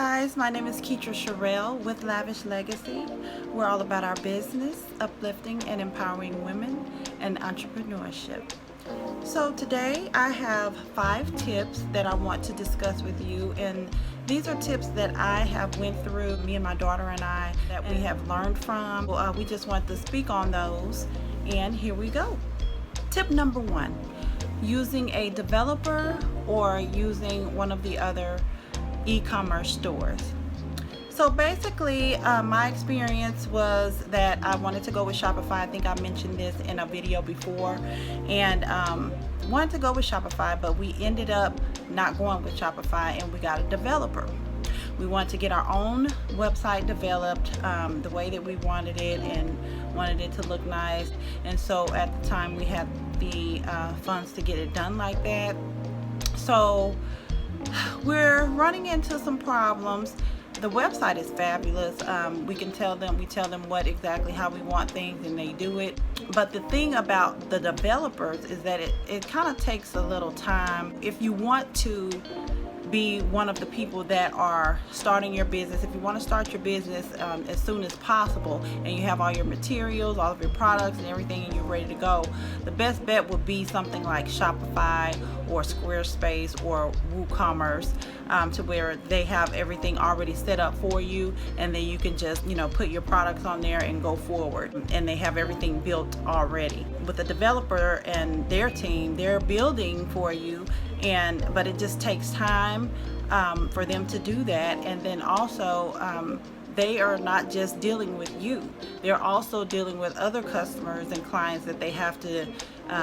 guys, my name is Keitra Sherrill with Lavish Legacy. We're all about our business, uplifting and empowering women and entrepreneurship. So today I have 5 tips that I want to discuss with you, and these are tips that I have went through, me and my daughter and I, that we have learned from. We just want to speak on those, and here we go. Tip number 1, using a developer or using one of the other e-commerce stores. So basically my experience was that I wanted to go with Shopify. I think I mentioned this in a video before, and wanted to go with Shopify, but we ended up not going with Shopify and we got a developer. We wanted to get our own website developed the way that we wanted it and wanted it to look nice, and so at the time we had the funds to get it done like that. So we're running into some problems. The website is fabulous. We tell them what exactly how we want things, and they do it. But the thing about the developers is that it kind of takes a little time. If you want to be one of the people that are starting your business, if you want to start your business as soon as possible, and you have all your materials, all of your products and everything, and you're ready to go, the best bet would be something like Shopify or Squarespace or WooCommerce, to where they have everything already set up for you, and then you can just put your products on there and go forward, and they have everything built already. With the developer and their team, they're building for you, but it just takes time for them to do that. And then also they are not just dealing with you, they're also dealing with other customers and clients that they have to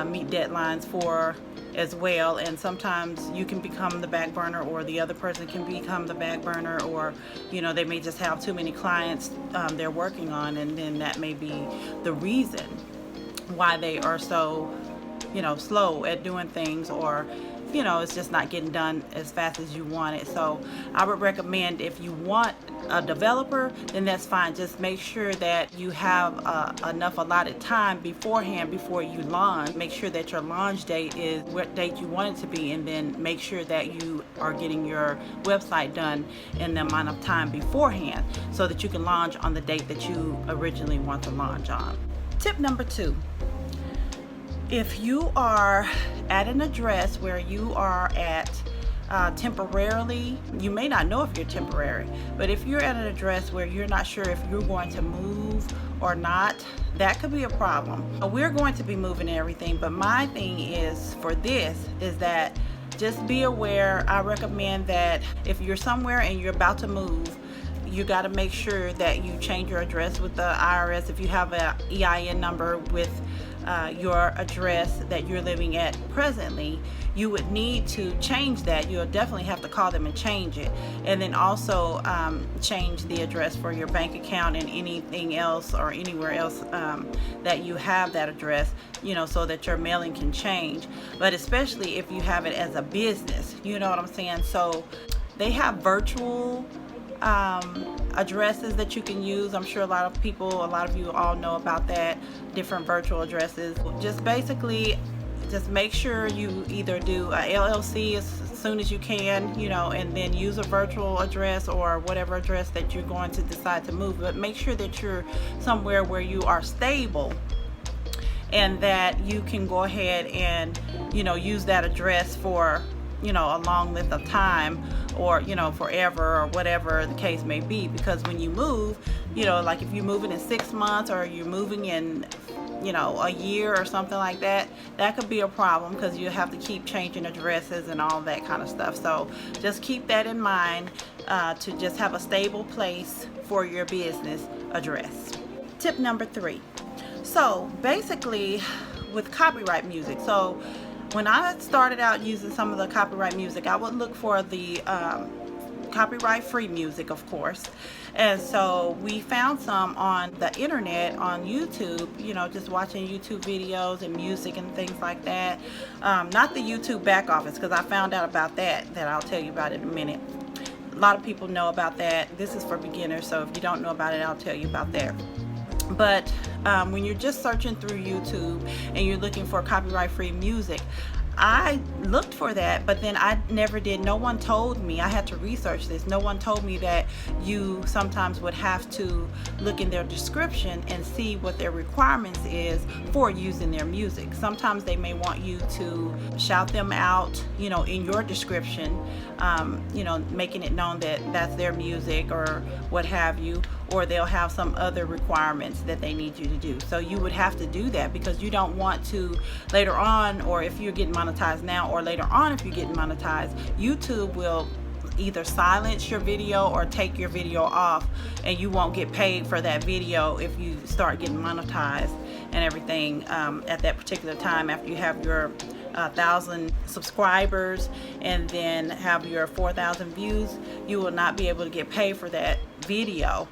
meet deadlines for as well. And sometimes you can become the back burner, or the other person can become the back burner, or they may just have too many clients they're working on, and then that may be the reason why they are so slow at doing things, or it's just not getting done as fast as you want it. So I would recommend, if you want a developer, then that's fine. Just make sure that you have enough allotted time beforehand before you launch. Make sure that your launch date is what date you want it to be, and then make sure that you are getting your website done in the amount of time beforehand, so that you can launch on the date that you originally want to launch on. Tip number 2. If you are at an address where you are at temporarily, you may not know if you're temporary, but if you're at an address where you're not sure if you're going to move or not, that could be a problem. We're going to be moving everything, but my thing is for this is that just be aware. I recommend that if you're somewhere and you're about to move, you got to make sure that you change your address with the IRS. If you have an EIN number with your address that you're living at presently, you would need to change that. You'll definitely have to call them and change it, and then also change the address for your bank account and anything else or anywhere else that you have that address, so that your mailing can change. But especially if you have it as a business, you know what I'm saying? So they have virtual addresses that you can use. I'm sure a lot of you all know about that, different virtual addresses. Just basically just make sure you either do a LLC as soon as you can, and then use a virtual address or whatever address that you're going to decide to move. But make sure that you're somewhere where you are stable, and that you can go ahead and use that address for a long length of time, or forever, or whatever the case may be. Because when you move, like if you're moving in 6 months, or you're moving in a year or something like that, that could be a problem, because you have to keep changing addresses and all that kind of stuff. So just keep that in mind, to just have a stable place for your business address. Tip number 3. So basically with copyright music, so when I started out using some of the copyright music, I would look for the copyright free music, of course. And so we found some on the internet, on YouTube, just watching YouTube videos and music and things like that. Not the YouTube back office, because I found out about that I'll tell you about in a minute. A lot of people know about that. This is for beginners, so if you don't know about it, I'll tell you about that. But when you're just searching through YouTube and you're looking for copyright free music, I looked for that, but then I never did. No one told me. I had to research this. No one told me that you sometimes would have to look in their description and see what their requirements is for using their music. Sometimes they may want you to shout them out, in your description, making it known that that's their music or what have you, or they'll have some other requirements that they need you to do. So you would have to do that, because you don't want to later on, or if you're getting monetized now, or later on if you're getting monetized, YouTube will either silence your video or take your video off, and you won't get paid for that video if you start getting monetized and everything at that particular time. After you have your 1,000 subscribers and then have your 4,000 views, you will not be able to get paid for that video.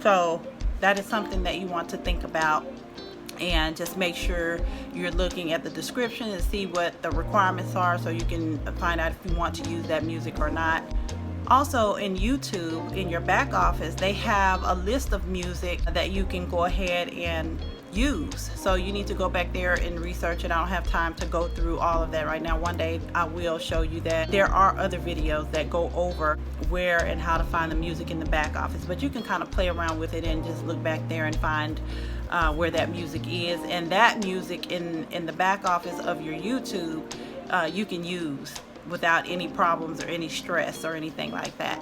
So that is something that you want to think about, and just make sure you're looking at the description and see what the requirements are, so you can find out if you want to use that music or not. Also, in YouTube, in your back office, they have a list of music that you can go ahead and use. So you need to go back there and research it. I don't have time to go through all of that right now. One day I will show you that. There are other videos that go over where and how to find the music in the back office, but you can kind of play around with it and just look back there and find where that music is. And that music in the back office of your YouTube, you can use without any problems or any stress or anything like that.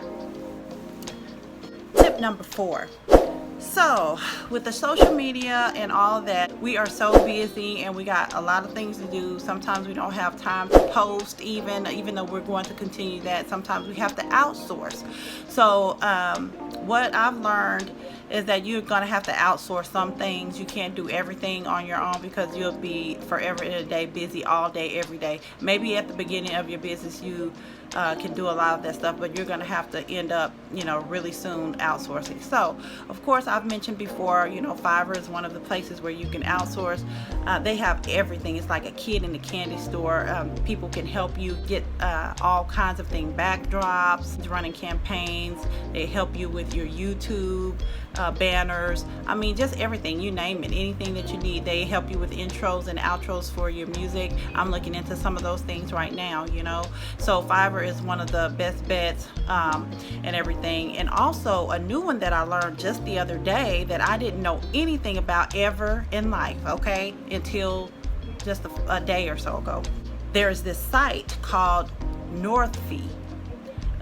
Tip number 4. So with the social media and all of that, we are so busy and we got a lot of things to do. Sometimes we don't have time to post, even though we're going to continue that. Sometimes we have to outsource. So what I've learned is that you're going to have to outsource some things. You can't do everything on your own, because you'll be forever in a day busy all day, every day. Maybe at the beginning of your business you can do a lot of that stuff, but you're going to have to end up, really soon outsourcing. So, of course, I've mentioned before, Fiverr is one of the places where you can outsource. They have everything. It's like a kid in the candy store. People can help you get all kinds of things, backdrops, running campaigns. They help you with your YouTube banners. I mean, just everything, you name it, anything that you need. They help you with intros and outros for your music. I'm looking into some of those things right now, So Fiverr is one of the best bets and everything. And also a new one that I learned just the other day that I didn't know anything about ever in life, okay, until just a day or so ago. There's this site called Northfy,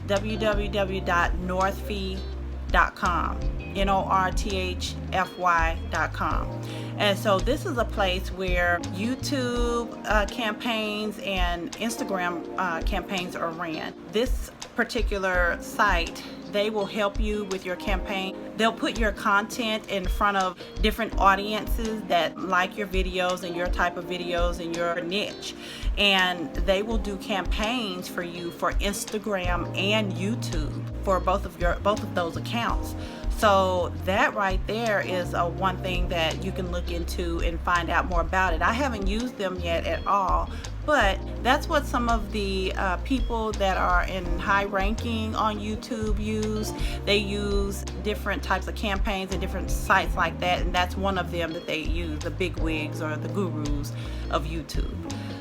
www.northfy.com, northfy.com. And so this is a place where YouTube campaigns and Instagram campaigns are ran. This particular site, they will help you with your campaign. They'll put your content in front of different audiences that like your videos and your type of videos and your niche, and they will do campaigns for you for Instagram and YouTube for both of those accounts. So that right there is one thing that you can look into and find out more about it. I haven't used them yet at all, but that's what some of the people that are in high ranking on YouTube use. They use different types of campaigns and different sites like that, and that's one of them that they use, the big wigs or the gurus of YouTube.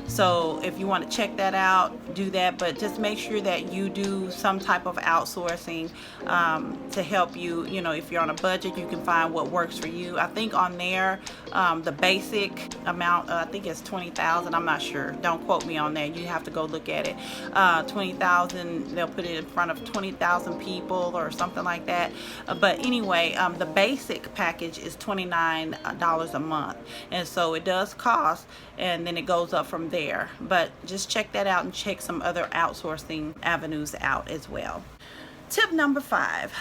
So if you want to check that out, do that, but just make sure that you do some type of outsourcing to help you. If you're on a budget, you can find what works for you. I think on there, the basic amount, I think it's $20,000. I'm not sure. Don't quote me on that. You have to go look at it. $20,000. They'll put it in front of 20,000 people or something like that. But anyway, the basic package is $29 a month, and so it does cost, and then it goes up from there. But just check that out and check some other outsourcing avenues out as well. Tip number 5.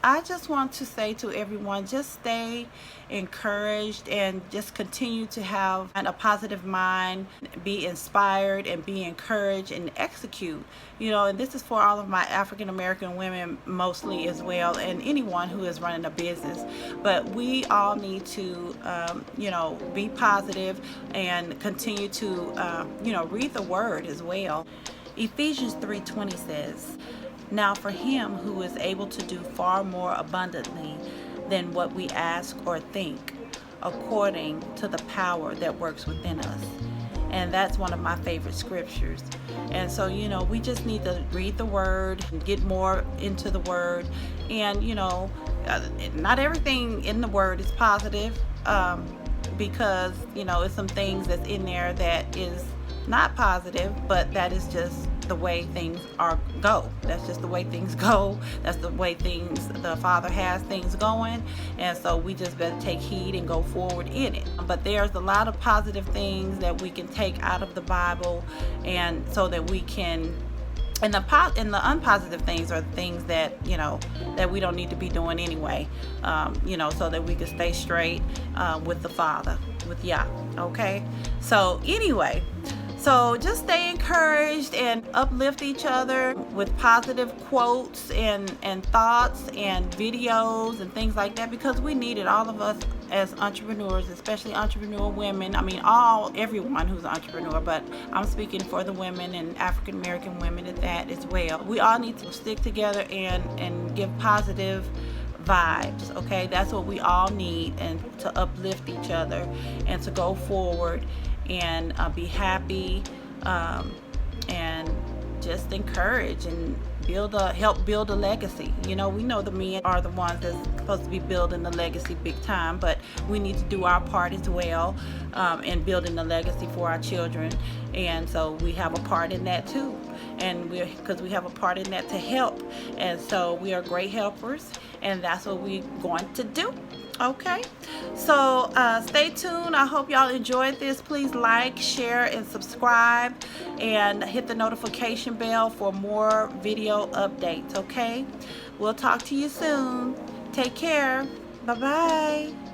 I just want to say to everyone, just stay encouraged and just continue to have a positive mind, be inspired and be encouraged and execute. And this is for all of my African American women mostly as well, and anyone who is running a business. But we all need to be positive and continue to read the word as well. Ephesians 3:20 says, "Now for him who is able to do far more abundantly than what we ask or think, according to the power that works within us." and that's one of my favorite scriptures. And so, you know, we just need to read the word and get more into the word. And, you know, not everything in the word is positive, because, you know, it's some things that's in there that is not positive, but that is just the way things go. That's just the way things go. That's the way the Father has things going. And so we just better take heed and go forward in it. But there's a lot of positive things that we can take out of the Bible, and so that we can, and the unpositive things are the things that, you know, that we don't need to be doing anyway, you know, so that we can stay straight with the Father, with Yah. Okay, so anyway, so just stay encouraged and uplift each other with positive quotes and thoughts and videos and things like that, because we need it, all of us as entrepreneurs, especially entrepreneur women. I mean, everyone who's an entrepreneur, but I'm speaking for the women and African American women at that as well. We all need to stick together and give positive vibes. Okay, that's what we all need, and to uplift each other and to go forward and be happy, and just encourage and help build a legacy. You know, we know the men are the ones that's supposed to be building the legacy big time, but we need to do our part as well, in building the legacy for our children. And so we have a part in that too, and because we have a part in that to help, and so we are great helpers, and that's what we're going to do. Okay, so stay tuned. I hope y'all enjoyed this. Please like, share, and subscribe, and hit the notification bell for more video updates. Okay, we'll talk to you soon. Take care. Bye bye.